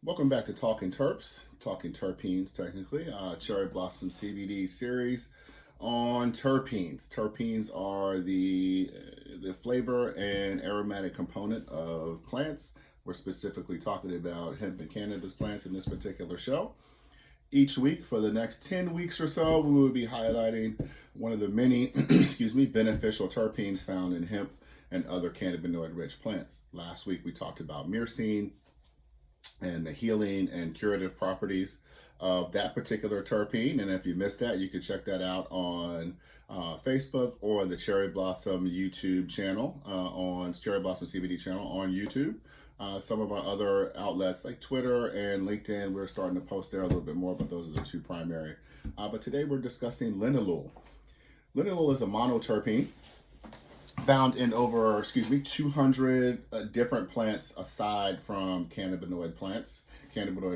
Welcome back to Talking Terps, Talking Terpenes, technically, Cherry Blossom CBD series on terpenes. Terpenes are the flavor and aromatic component of plants. We're specifically talking about hemp and cannabis plants in this particular show. Each week for the next 10 weeks or so, we will be highlighting one of the many, beneficial terpenes found in hemp and other cannabinoid-rich plants. Last week we talked about myrcene and the healing and curative properties of that particular terpene. And if you missed that, you can check that out on Facebook or the Cherry Blossom YouTube channel, on Cherry Blossom CBD channel on YouTube. Some of our other outlets like Twitter and LinkedIn, we're starting to post there a little bit more, but those are the two primary. But today we're discussing linalool. Linalool is a monoterpene found in over 200 different plants aside from cannabinoid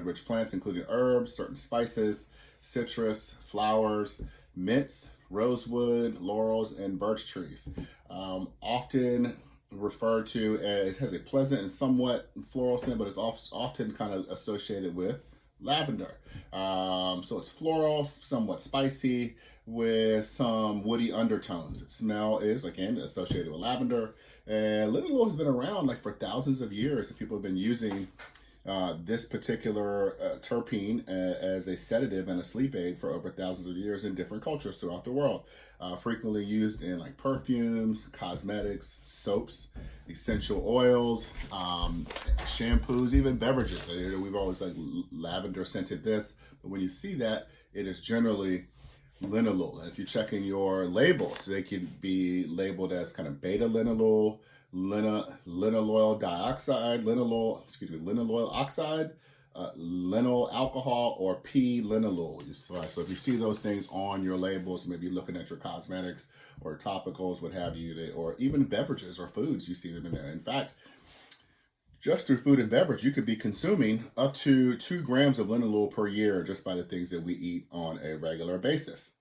rich plants, including herbs, certain spices, citrus, flowers, mints, rosewood, laurels, and birch trees. Often referred to as, it has a pleasant and somewhat floral scent, but it's often kind of associated with lavender. So it's floral, somewhat spicy, with some woody undertones. Smell is, again, associated with lavender. And linalool has been around like for thousands of years. People have been using this particular terpene as a sedative and a sleep aid for over thousands of years in different cultures throughout the world. Frequently used in like perfumes, cosmetics, soaps, essential oils, shampoos, even beverages. We've always like lavender scented this, but when you see that, it is generally linalool. And if you're checking your labels, they could be labeled as kind of beta linalool, linalool dioxide, linalool oxide, linalool alcohol, or p-linalool. So if you see those things on your labels, maybe looking at your cosmetics or topicals, what have you, or even beverages or foods, you see them in there. In fact, just through food and beverage, you could be consuming up to 2 grams of linalool per year just by the things that we eat on a regular basis.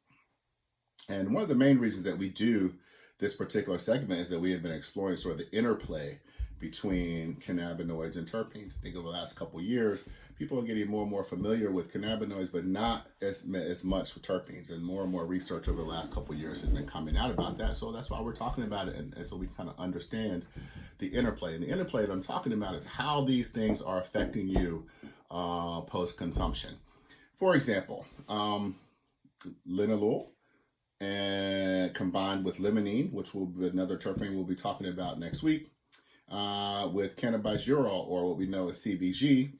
And one of the main reasons that we do this particular segment is that we have been exploring sort of the interplay between cannabinoids and terpenes. I think over the last couple of years, people are getting more and more familiar with cannabinoids, but not as much with terpenes. And more research over the last couple of years has been coming out about that. So that's why we're talking about it. And so we kind of understand the interplay. And the interplay that I'm talking about is how these things are affecting you post-consumption. For example, linalool, and combined with limonene, which will be another terpene we'll be talking about next week, with cannabigerol, or what we know as CBG,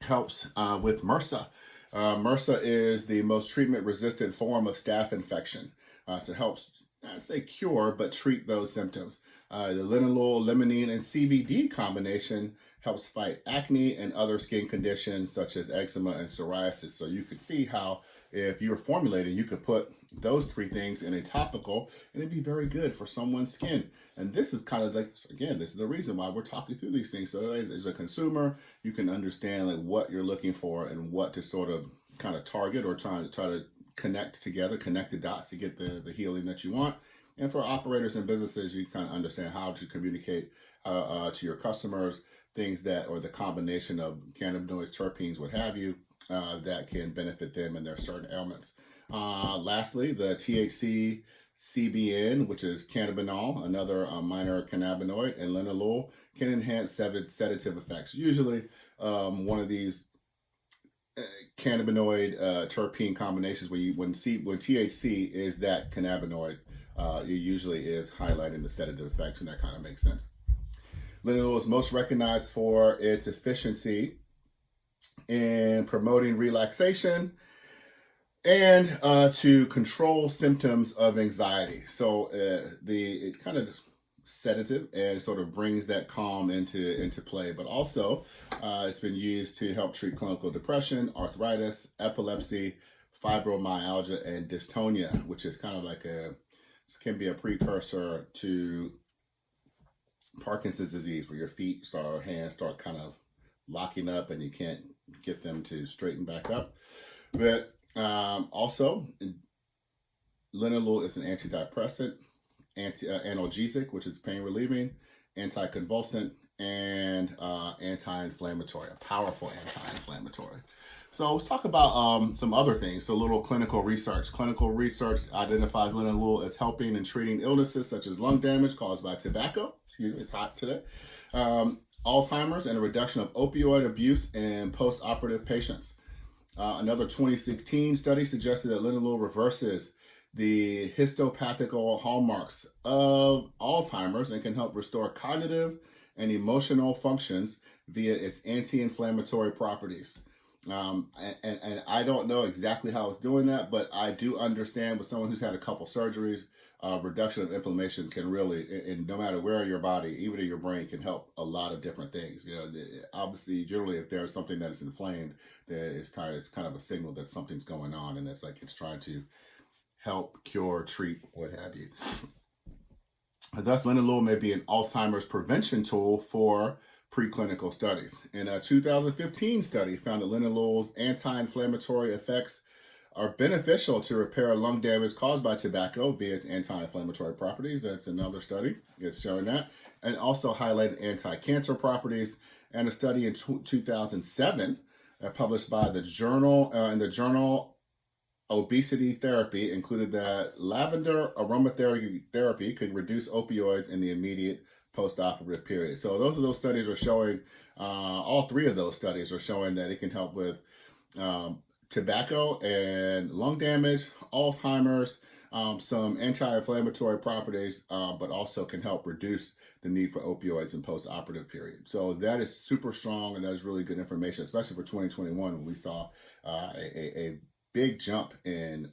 helps with MRSA. MRSA is the most treatment-resistant form of staph infection. So it helps, I'd say cure, but treat those symptoms. The linalool, limonene, and CBD combination helps fight acne and other skin conditions such as eczema and psoriasis. So you could see how if you were formulating, you could put those 3 things in a topical and it'd be very good for someone's skin. And this is kind of like, again, this is the reason why we're talking through these things. So as a consumer, you can understand like what you're looking for and what to sort of kind of target or try to connect the dots to get the healing that you want. And for operators and businesses, you kind of understand how to communicate to your customers things that, or the combination of cannabinoids, terpenes, what have you, that can benefit them in their certain ailments. Lastly, the THC CBN, which is cannabinol, another minor cannabinoid, and linalool can enhance sedative effects. Usually, one of these cannabinoid terpene combinations when THC is that cannabinoid, it usually is highlighting the sedative effects, and that kind of makes sense. Linalool is most recognized for its efficiency in promoting relaxation and to control symptoms of anxiety. So it kind of sedative and sort of brings that calm into play, but also it's been used to help treat clinical depression, arthritis, epilepsy, fibromyalgia, and dystonia, which is kind of like can be a precursor to Parkinson's disease, where your hands start kind of locking up and you can't get them to straighten back up. But also, linalool is an antidepressant, analgesic, which is pain relieving, anticonvulsant, and anti-inflammatory, a powerful anti-inflammatory. So let's talk about some other things. So, a little clinical research. Clinical research identifies linalool as helping in treating illnesses such as lung damage caused by tobacco. Excuse me, it's hot today. Alzheimer's, and a reduction of opioid abuse in post-operative patients. Another 2016 study suggested that linalool reverses the histopathological hallmarks of Alzheimer's and can help restore cognitive and emotional functions via its anti-inflammatory properties. And I don't know exactly how it's doing that, but I do understand with someone who's had a couple surgeries, reduction of inflammation can really, and no matter where in your body, even in your brain, can help a lot of different things. Obviously, generally, if there's something that is inflamed, that is tired, it's kind of a signal that something's going on, and it's like it's trying to help, cure, treat, what have you. Thus, linalool may be an Alzheimer's prevention tool for preclinical studies. In a 2015 study, found that linalool's anti-inflammatory effects are beneficial to repair lung damage caused by tobacco via its anti-inflammatory properties. That's another study. It's showing that. And also highlighted anti-cancer properties. And a study in 2007 published by the journal in the journal Obesity Therapy included that lavender aromatherapy could reduce opioids in the immediate post-operative period. So those studies are showing, all three of those studies are showing that it can help with tobacco and lung damage, Alzheimer's, some anti-inflammatory properties, but also can help reduce the need for opioids in post-operative period. So that is super strong, and that is really good information, especially for 2021 when we saw a big jump in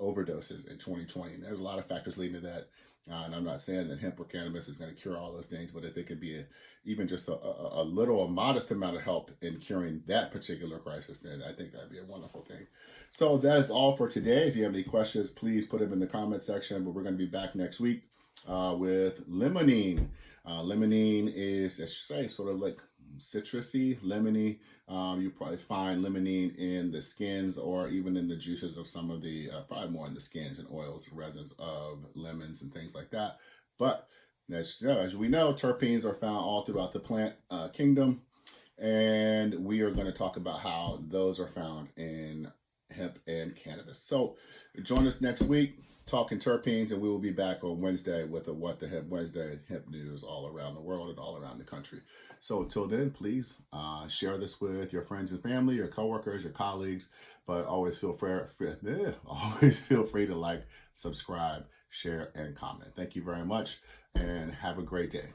overdoses in 2020. And there's a lot of factors leading to that. And I'm not saying that hemp or cannabis is going to cure all those things, but if it could be even just a modest amount of help in curing that particular crisis, then I think that'd be a wonderful thing. So that is all for today. If you have any questions, please put them in the comment section. But we're going to be back next week with limonene. Limonene is, as you say, sort of like citrusy, lemony. You probably find limonene in the skins or even in the juices of some of the, probably more in the skins and oils and resins of lemons and things like that. But as we know, terpenes are found all throughout the plant kingdom. And we are going to talk about how those are found in hemp and cannabis. So join us next week, talking terpenes, and we will be back on Wednesday with a What the Hemp Wednesday hemp news all around the world and all around the country. So until then, please share this with your friends and family, your coworkers, your colleagues, but always feel free to like, subscribe, share, and comment. Thank you very much, and have a great day.